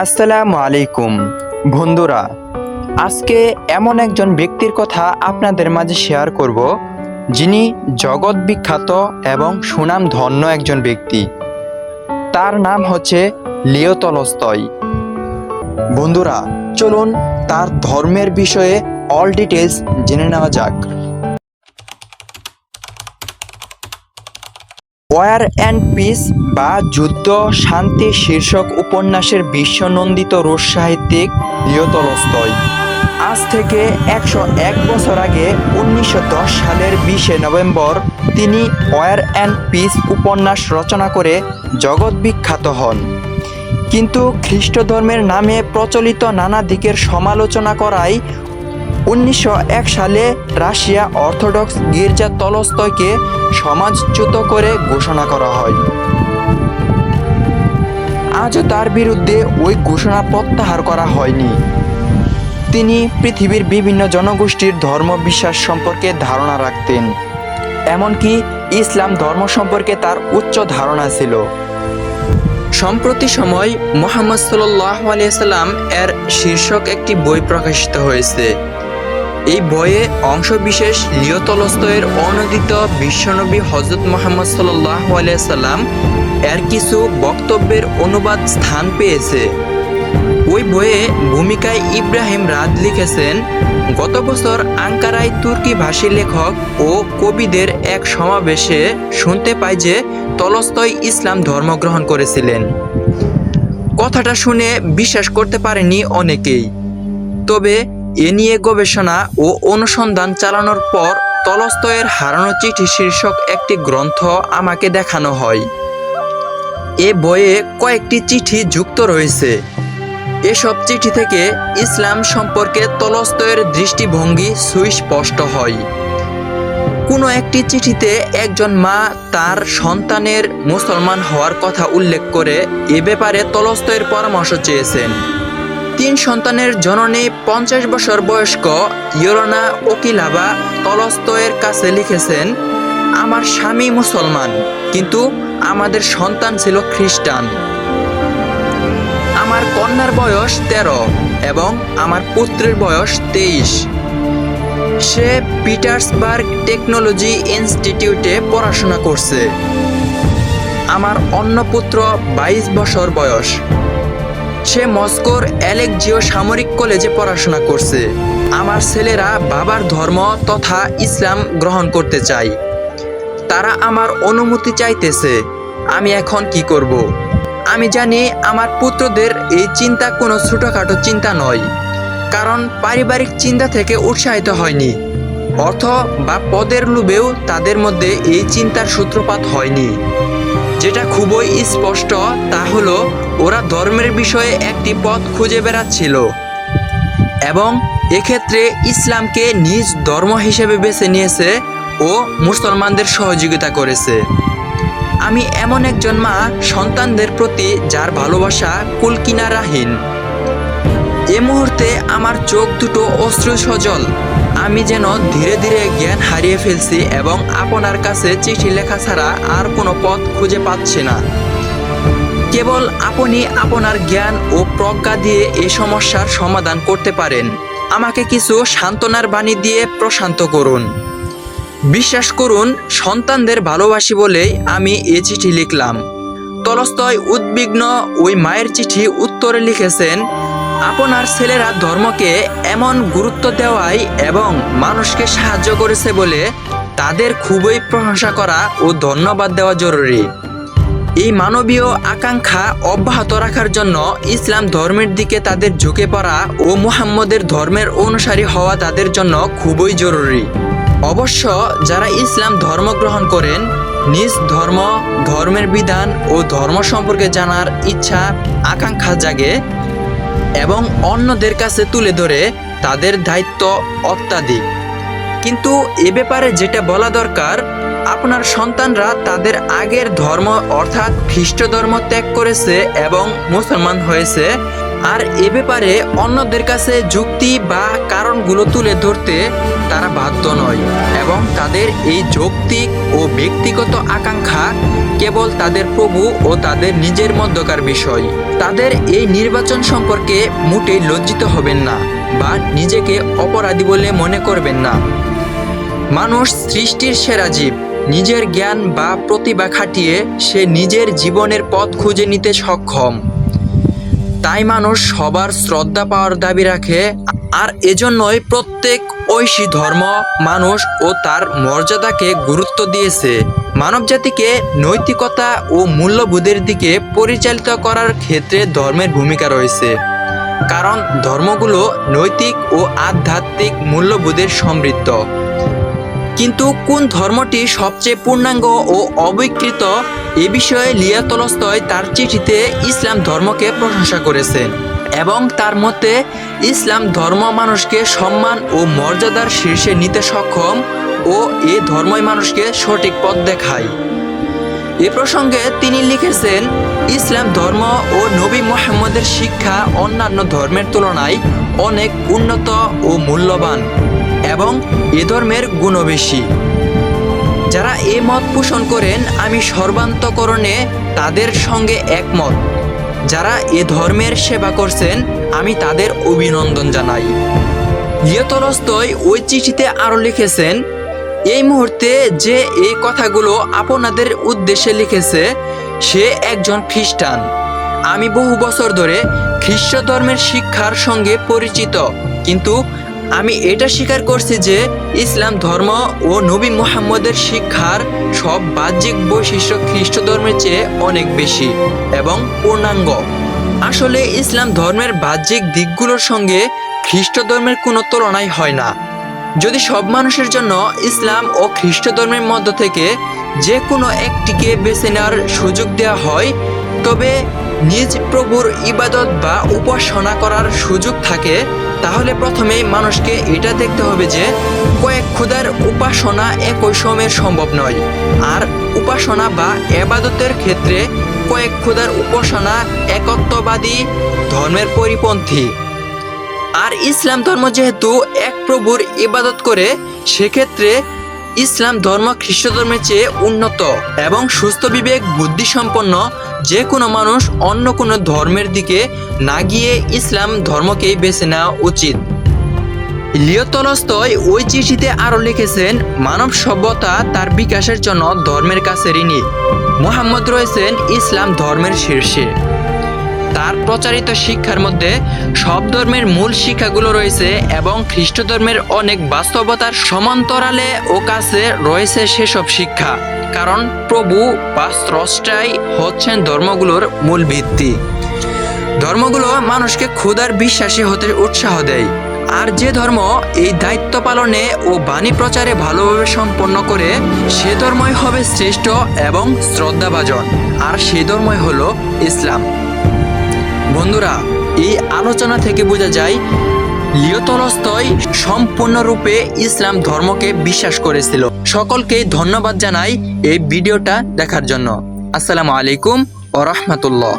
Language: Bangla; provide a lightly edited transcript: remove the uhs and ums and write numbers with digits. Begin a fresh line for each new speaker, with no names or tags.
আসসালামু আলাইকুম বন্ধুরা, আজকে এমন একজন ব্যক্তির কথা আপনাদের মাঝে শেয়ার করব, যিনি জগৎ বিখ্যাত এবং সুনামধন্য একজন ব্যক্তি। তার নাম হচ্ছে লিও তলস্তয়। বন্ধুরা, চলুন তার ধর্মের বিষয়ে অল ডিটেলস জেনে নেওয়া যাক। ওয়ার অ্যান্ড পিস বা যুদ্ধ শান্তি শীর্ষক উপন্যাসের বিশ্বনন্দিত রুশ সাহিত্যিক লিও তলস্তয় আজ থেকে 101 বছর আগে 1910 সালের 20 নভেম্বর তিনি ওয়ার অ্যান্ড পিস উপন্যাস রচনা করে জগৎ বিখ্যাত হন। কিন্তু খ্রিস্ট ধর্মের নামে প্রচলিত নানা দিকের সমালোচনা করায় 1901 সালে রাশিয়া অর্থোডক্স গির্জা তলস্তয়কে সমাজচ্যুত করে ঘোষণা করা হয়। আজও তার বিরুদ্ধে ওই ঘোষণা প্রত্যাহার করা হয়নি। তিনি পৃথিবীর বিভিন্ন জনগোষ্ঠীর ধর্ম বিশ্বাস সম্পর্কে ধারণা রাখতেন, এমনকি ইসলাম ধর্ম সম্পর্কে তার উচ্চ ধারণা ছিল। সম্প্রতি সময় মুহাম্মদ সাল্লাল্লাহু আলাইহি সাল্লাম এর শীর্ষক একটি বই প্রকাশিত হয়েছে। এই বইয়ে অংশবিশেষ লিও তলস্তয়ের অনূদিত বিশ্বনবী হযরত মুহাম্মদ সাল্লাল্লাহু আলাইহি সাল্লাম এর কিছু বক্তব্যের অনুবাদ স্থান পেয়েছে। ওই বইয়ে ভূমিকায় ইব্রাহিম রাদ লিখেছেন, গত বছর আঙ্কারায় তুর্কি ভাষী লেখক ও কবিদের এক সমাবেশে শুনতে পাই যে তলস্তয় ইসলাম ধর্ম গ্রহণ করেছিলেন। কথাটা শুনে বিশ্বাস করতে পারেনি অনেকেই। তবে এ নিয়ে গবেষণা ও অনুসন্ধান চালানোর পর তলস্তয়ের হারানো চিঠি শীর্ষক একটি গ্রন্থ আমাকে দেখানো হয়। এ বইয়ে কয়েকটি চিঠি যুক্ত রয়েছে। এসব চিঠি থেকে ইসলাম সম্পর্কে তলস্তয়ের দৃষ্টিভঙ্গি সুস্পষ্ট হয়। কোনো একটি চিঠিতে একজন মা তার সন্তানের মুসলমান হওয়ার কথা উল্লেখ করে এ ব্যাপারে তলস্তয়ের পরামর্শ চেয়েছেন। 3 সন্তানের জননী 50 বছর বয়স্ক ইয়োরানা ওকিলাবা তলস্তয়ের কাছে লিখেছেন, আমার স্বামী মুসলমান, কিন্তু আমাদের সন্তান ছিল খ্রিস্টান। আমার কন্যার বয়স 13 এবং আমার পুত্রের বয়স 23। সে পিটার্সবার্গ টেকনোলজি ইনস্টিটিউটে পড়াশোনা করছে। আমার অন্য পুত্র 22 বছর বয়স। সে মস্কোর অ্যালেক্সিও সামরিক কলেজে পড়াশোনা করছে। আমার ছেলেরা বাবার ধর্ম তথা ইসলাম গ্রহণ করতে চায়। তারা আমার অনুমতি চাইতেছে। আমি এখন কি করব? আমি জানি আমার পুত্রদের এই চিন্তা কোনো ছোটখাটো চিন্তা নয়, কারণ পারিবারিক চিন্তা থেকে উৎসাহিত হয়নি। অর্থ বা পদের লোভেও তাদের মধ্যে এই চিন্তার সূত্রপাত হয়নি। যেটা খুবই স্পষ্ট তা হলো ওরা ধর্মের বিষয়ে একটি পথ খুঁজে বেড়াচ্ছিল এবং এক্ষেত্রে ইসলামকে নিজ ধর্ম হিসেবে বেছে নিয়েছে ও মুসলমানদের সহযোগিতা করেছে। আমি এমন একজন মা সন্তানদের প্রতি যার ভালোবাসা কুলকিনারাহীন। এ মুহূর্তে আমার চোখ দুটো অশ্রু সজল। আমি যেন ধীরে ধীরে জ্ঞান হারিয়ে ফেলছি এবং আপনার কাছে চিঠি লেখা ছাড়া আর কোনো পথ খুঁজে পাচ্ছি না। কেবল আপনি আপনার জ্ঞান ও প্রজ্ঞা দিয়ে এই সমস্যার সমাধান করতে পারেন। আমাকে কিছু সান্ত্বনার বাণী দিয়ে প্রশান্ত করুন। বিশ্বাস করুন, সন্তানদের ভালোবাসি বলেই আমি এই চিঠি লিখলাম। তলস্তয় উদ্বিগ্ন ওই মায়ের চিঠি উত্তরে লিখেছেন, আপনার ছেলেরা ধর্মকে এমন গুরুত্ব দেওয়ায় এবং মানুষকে সাহায্য করেছে বলে তাদের খুবই প্রশংসা করা ও ধন্যবাদ দেওয়া জরুরি। এই মানবীয় আকাঙ্ক্ষা অব্যাহত রাখার জন্য ইসলাম ধর্মের দিকে তাদের ঝুঁকে পড়া ও মুহাম্মদের ধর্মের অনুসারী হওয়া তাদের জন্য খুবই জরুরি। অবশ্য যারা ইসলাম ধর্ম গ্রহণ করেন, নিজ ধর্মের বিধান ও ধর্ম সম্পর্কে জানার ইচ্ছা আকাঙ্ক্ষা জাগে এবং অন্যদের কাছে তুলে ধরে তাদের দায়িত্ব অত্যাধিক। কিন্তু এ ব্যাপারে যেটা বলা দরকার, আপনার সন্তানরা তাদের আগের ধর্ম অর্থাৎ খ্রিস্ট ধর্ম ত্যাগ করেছে এবং মুসলমান হয়েছে। আর এ ব্যাপারে অন্যদের কাছে যুক্তি বা কারণগুলো তুলে ধরতে তারা বাধ্য নয় এবং তাদের এই যৌক্তিক ও ব্যক্তিগত আকাঙ্ক্ষা কেবল তাদের প্রভু ও তাদের নিজের মধ্যকার বিষয়। তাদের এই নির্বাচন সম্পর্কে মোটেই লজ্জিত হবেন না বা নিজেকে অপরাধী বলে মনে করবেন না। মানুষ সৃষ্টির সেরা জীব। নিজের জ্ঞান বা প্রতিভা খাটিয়ে সে নিজের জীবনের পথ খুঁজে নিতে সক্ষম। তাই মানুষ সবার শ্রদ্ধা পাওয়ার দাবি রাখে, আর এজন্যই প্রত্যেক ঐশী ধর্ম মানুষ ও তার মর্যাদাকে গুরুত্ব দিয়েছে। মানবজাতিকে নৈতিকতা ও মূল্যবোধের দিকে পরিচালিত করার ক্ষেত্রে ধর্মের ভূমিকা রয়েছে, কারণ ধর্মগুলো নৈতিক ও আধ্যাত্মিক মূল্যবোধের সমৃদ্ধ। কিন্তু কোন ধর্মটি সবচেয়ে পূর্ণাঙ্গ ও অবিকৃত, এ বিষয়ে লিও তলস্তয় তার চিঠিতে ইসলাম ধর্মকে প্রশংসা করেছেন এবং তার মতে ইসলাম ধর্ম মানুষকে সম্মান ও মর্যাদার শীর্ষে নিতে সক্ষম ও এ ধর্মই মানুষকে সঠিক পথ দেখায়। এ প্রসঙ্গে তিনি লিখেছেন, ইসলাম ধর্ম ও নবী মুহাম্মদের শিক্ষা অন্যান্য ধর্মের তুলনায় অনেক উন্নত ও মূল্যবান এবং এ ধর্মের গুণও বেশি। যারা এ মত পোষণ করেন আমি সর্বান্তকরণে তাদের সঙ্গে একমত। যারা এ ধর্মের সেবা করছেন আমি তাদের অভিনন্দন জানাই। লিও তলস্তয় ওই চিঠিতে আরও লিখেছেন, এই মুহূর্তে যে এই কথাগুলো আপনাদের উদ্দেশ্যে লিখেছে সে একজন খ্রিস্টান। আমি বহু বছর ধরে খ্রিস্ট ধর্মের শিক্ষার সঙ্গে পরিচিত, কিন্তু আমি এটা স্বীকার করছি যে ইসলাম ধর্ম ও নবী মুহাম্মদের শিক্ষার সব বাহ্যিক বৈশিষ্ট্য খ্রিস্ট ধর্মের চেয়ে অনেক বেশি এবং পূর্ণাঙ্গ। আসলে ইসলাম ধর্মের বাহ্যিক দিকগুলোর সঙ্গে খ্রিস্ট ধর্মের কোনো তুলনাই হয় না। যদি সব মানুষের জন্য ইসলাম ও খ্রিস্ট ধর্মের মধ্য থেকে যে কোনো একটিকে বেছে নেওয়ার সুযোগ দেওয়া হয়, তবে নিজ প্রভুর ইবাদত বা উপাসনা করার সুযোগ থাকে, তাহলে প্রথমেই মানুষকে এটা দেখতে হবে যে কয়েক খোদার উপাসনা একই সময়ে সম্ভব নয়, আর উপাসনা বা ইবাদতের ক্ষেত্রে কয়েক খোদার উপাসনা একত্ববাদী ধর্মের পরিপন্থী। আর ইসলাম ধর্ম যেহেতু এক প্রভুর ইবাদত করে, সেক্ষেত্রে ইসলাম ধর্ম খ্রিস্ট ধর্মের চেয়ে উন্নত এবং সুস্থ বিবেক বুদ্ধিসম্পন্ন যে কোনো মানুষ অন্য কোনো ধর্মের দিকে না গিয়ে ইসলাম ধর্মকেই বেছে নেওয়া উচিত। লিও তলস্তয় ওই চিঠিতে আরও লিখেছেন, মানব সভ্যতা তার বিকাশের জন্য ধর্মের কাছে ঋণী। মুহাম্মদ রয়েছেন ইসলাম ধর্মের শীর্ষে। তার প্রচারিত শিক্ষার মধ্যে সব ধর্মের মূল শিক্ষাগুলো রয়েছে এবং খ্রিস্ট ধর্মের অনেক বাস্তবতার সমান্তরালে ও কাছে রয়েছে সেসব শিক্ষা, কারণ প্রভু বা স্রষ্টাই হচ্ছেন ধর্মগুলোর মূল ভিত্তি। ধর্মগুলো মানুষকে খোদার বিশ্বাসী হতে উৎসাহ দেয়, আর যে ধর্ম এই দায়িত্ব পালনে ও বাণী প্রচারে ভালোভাবে সম্পন্ন করে সে ধর্মই হবে শ্রেষ্ঠ এবং শ্রদ্ধাভাজন, আর সে ধর্মই হলো ইসলাম। বন্ধুরা, এই আলোচনা থেকে বোঝা যায় লিও তলস্তয় সম্পূর্ণরূপে ইসলাম ধর্মকে বিশ্বাস করেছিল। সকলকে ধন্যবাদ জানাই এই ভিডিওটা দেখার জন্য। আসসালামু আলাইকুম ওয়া রাহমাতুল্লাহ।